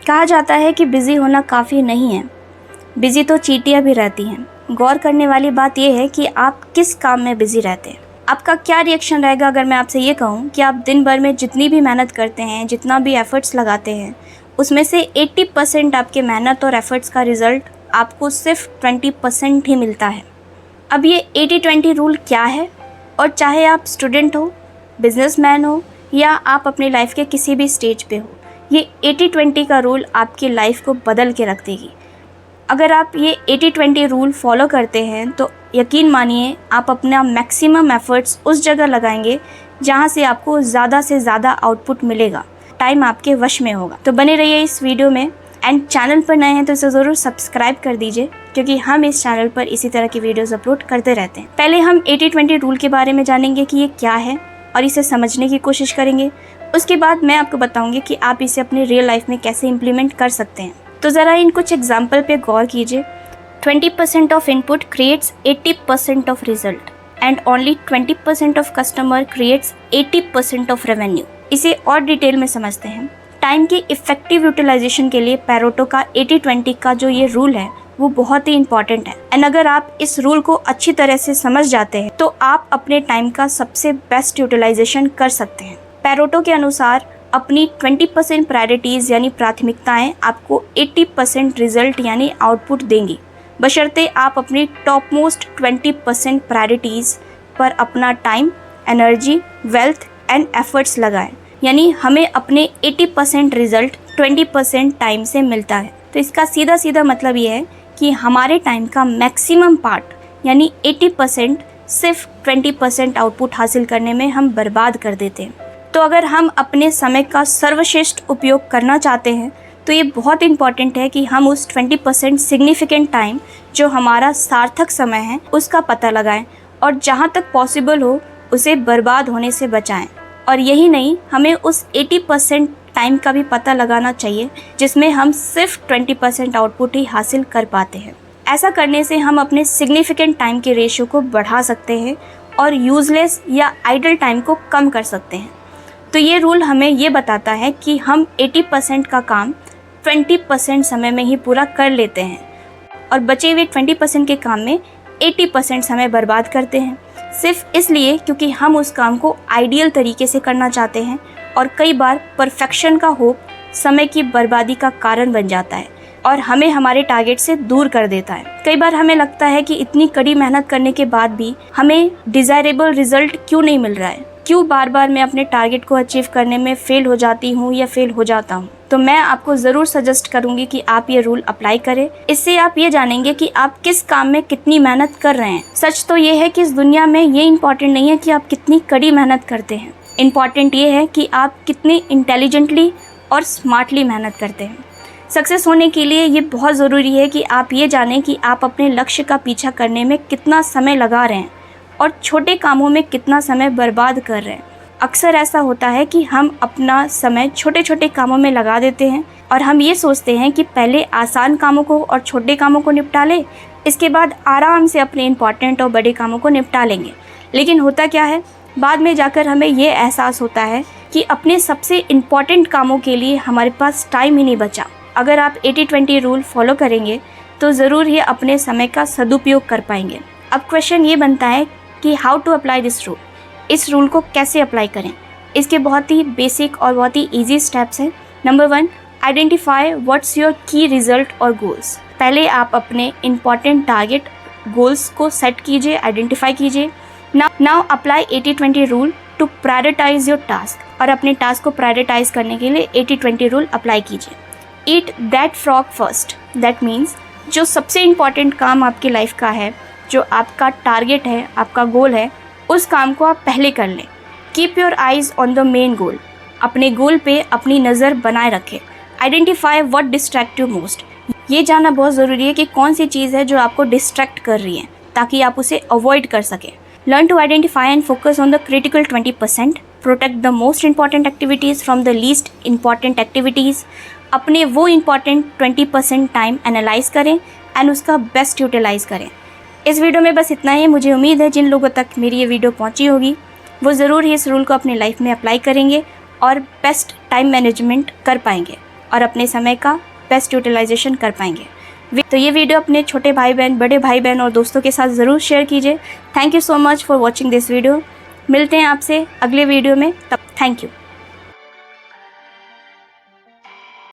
कहा जाता है कि बिज़ी होना काफ़ी नहीं है, बिज़ी तो चींटियाँ भी रहती हैं। गौर करने वाली बात यह है कि आप किस काम में बिज़ी रहते हैं। आपका क्या रिएक्शन रहेगा अगर मैं आपसे ये कहूँ कि आप दिन भर में जितनी भी मेहनत करते हैं, जितना भी एफ़र्ट्स लगाते हैं, उसमें से 80% आपके मेहनत और एफ़र्ट्स का रिज़ल्ट आपको सिर्फ 20% ही मिलता है। अब ये 80-20 रूल क्या है, और चाहे आप स्टूडेंट हो, बिजनेसमैन हो या आप अपनी लाइफ के किसी भी स्टेज पे हो, ये 80-20 का रूल आपकी लाइफ को बदल के रख देगी। अगर आप ये 80-20 रूल फॉलो करते हैं तो यकीन मानिए आप अपना मैक्सिमम एफर्ट्स उस जगह लगाएंगे जहाँ से आपको ज़्यादा से ज़्यादा आउटपुट मिलेगा, टाइम आपके वश में होगा। तो बने रहिए इस वीडियो में, एंड चैनल पर नए हैं तो इसे ज़रूर सब्सक्राइब कर दीजिए, क्योंकि हम इस चैनल पर इसी तरह की वीडियोस अपलोड करते रहते हैं। पहले हम 80-20 रूल के बारे में जानेंगे कि ये क्या है और इसे समझने की कोशिश करेंगे। उसके बाद मैं आपको बताऊंगी कि आप इसे अपनी रियल लाइफ में कैसे इम्प्लीमेंट कर सकते हैं। तो ज़रा इन कुछ एग्जाम्पल पे गौर कीजिए। 20% of input creates 80% of result, and only 20% of customer creates 80% of revenue. इसे और डिटेल में समझते हैं। टाइम की इफेक्टिव यूटिलाइजेशन के लिए पैरेटो का 80-20 का जो ये रूल है वो बहुत ही इंपॉर्टेंट है। एंड अगर आप इस रूल को अच्छी तरह से समझ जाते हैं तो आप अपने टाइम का सबसे बेस्ट यूटिलाइजेशन कर सकते हैं। पैरेटो के अनुसार अपनी 20% प्रायोरिटीज़ यानी प्राथमिकताएं आपको 80% रिजल्ट यानी आउटपुट देंगी, बशर्ते आप अपनी टॉप मोस्ट 20% प्रायोरिटीज़ पर अपना time, energy, wealth and efforts लगाएं। यानी हमें अपने 80% रिजल्ट 20% टाइम से मिलता है। तो इसका सीधा सीधा मतलब ये है कि हमारे टाइम का मैक्सिमम पार्ट यानी 80% सिर्फ 20% आउटपुट हासिल करने में हम बर्बाद कर देते हैं। तो अगर हम अपने समय का सर्वश्रेष्ठ उपयोग करना चाहते हैं तो ये बहुत इंपॉर्टेंट है कि हम उस 20% सिग्निफिकेंट टाइम जो हमारा सार्थक समय है उसका पता लगाएं और जहाँ तक पॉसिबल हो उसे बर्बाद होने से बचाएं। और यही नहीं, हमें उस 80% टाइम का भी पता लगाना चाहिए जिसमें हम सिर्फ 20% आउटपुट ही हासिल कर पाते हैं। ऐसा करने से हम अपने सिग्निफिकेंट टाइम के रेशियो को बढ़ा सकते हैं और यूजलेस या आइडल टाइम को कम कर सकते हैं। तो ये रूल हमें ये बताता है कि हम 80% का काम 20% समय में ही पूरा कर लेते हैं और बचे हुए 20% के काम में 80% समय बर्बाद करते हैं, सिर्फ इसलिए क्योंकि हम उस काम को आइडियल तरीके से करना चाहते हैं। और कई बार परफेक्शन का होप समय की बर्बादी का कारण बन जाता है और हमें हमारे टारगेट से दूर कर देता है। कई बार हमें लगता है कि इतनी कड़ी मेहनत करने के बाद भी हमें डिज़ायरेबल रिजल्ट क्यों नहीं मिल रहा है, क्यों बार बार मैं अपने टारगेट को अचीव करने में फेल हो जाती हूँ या फेल हो जाता हूँ। तो मैं आपको ज़रूर सजेस्ट करूँगी कि आप ये रूल अप्लाई करें। इससे आप ये जानेंगे कि आप किस काम में कितनी मेहनत कर रहे हैं। सच तो ये है कि इस दुनिया में ये इम्पॉर्टेंट नहीं है कि आप कितनी कड़ी मेहनत करते हैं, इम्पॉर्टेंट ये है कि आप कितनी इंटेलिजेंटली और स्मार्टली मेहनत करते हैं। सक्सेस होने के लिए ये बहुत ज़रूरी है कि आप ये जानें कि आप अपने लक्ष्य का पीछा करने में कितना समय लगा रहे हैं और छोटे कामों में कितना समय बर्बाद कर रहे हैं। अक्सर ऐसा होता है कि हम अपना समय छोटे छोटे कामों में लगा देते हैं और हम ये सोचते हैं कि पहले आसान कामों को और छोटे कामों को निपटा लें, इसके बाद आराम से अपने इम्पॉर्टेंट और बड़े कामों को निपटा लेंगे। लेकिन होता क्या है, बाद में जाकर हमें ये एहसास होता है कि अपने सबसे इम्पॉर्टेंट कामों के लिए हमारे पास टाइम ही नहीं बचा। अगर आप 80-20 रूल फॉलो करेंगे तो ज़रूर ही अपने समय का सदुपयोग कर पाएंगे। अब क्वेश्चन ये बनता है कि how to apply this rule, इस रूल को कैसे अप्लाई करें। इसके बहुत ही बेसिक और बहुत ही ईजी स्टेप्स हैं। Number 1, identify what's your key result और गोल्स। पहले आप अपने इम्पॉर्टेंट टारगेट गोल्स को सेट कीजिए, आइडेंटिफाई कीजिए। Now apply 80-20 rule to prioritise your task, और अपने टास्क को प्रायोरिटाइज करने के लिए 80-20 रूल अप्लाई कीजिए। Eat that frog first, that means जो सबसे इम्पॉर्टेंट काम आपकी लाइफ का है, जो आपका टारगेट है, आपका गोल है, उस काम को आप पहले कर लें। Keep your eyes on the main goal, अपने गोल पे अपनी नज़र बनाए रखें। Identify what distract you most, ये जानना बहुत ज़रूरी है कि कौन सी चीज़ है जो आपको डिस्ट्रैक्ट कर रही है ताकि आप उसे अवॉइड कर सकें। Learn to identify and focus on the critical 20%, protect the most important activities from the least important activities. अपने वो इंपॉर्टेंट 20% टाइम एनालाइज करें एंड उसका बेस्ट यूटिलाइज़ करें। इस वीडियो में बस इतना ही। मुझे उम्मीद है जिन लोगों तक मेरी ये वीडियो पहुंची होगी वो ज़रूर ही इस रूल को अपनी लाइफ में अप्लाई करेंगे और बेस्ट टाइम मैनेजमेंट कर पाएंगे। और अपने समय का बेस्ट यूटिलाइजेशन कर पाएंगे। तो ये वीडियो अपने छोटे भाई बहन, बड़े भाई बहन और दोस्तों के साथ ज़रूर शेयर कीजिए। Thank you so much for watching this video. मिलते हैं आपसे अगले वीडियो में, तब थैंक यू।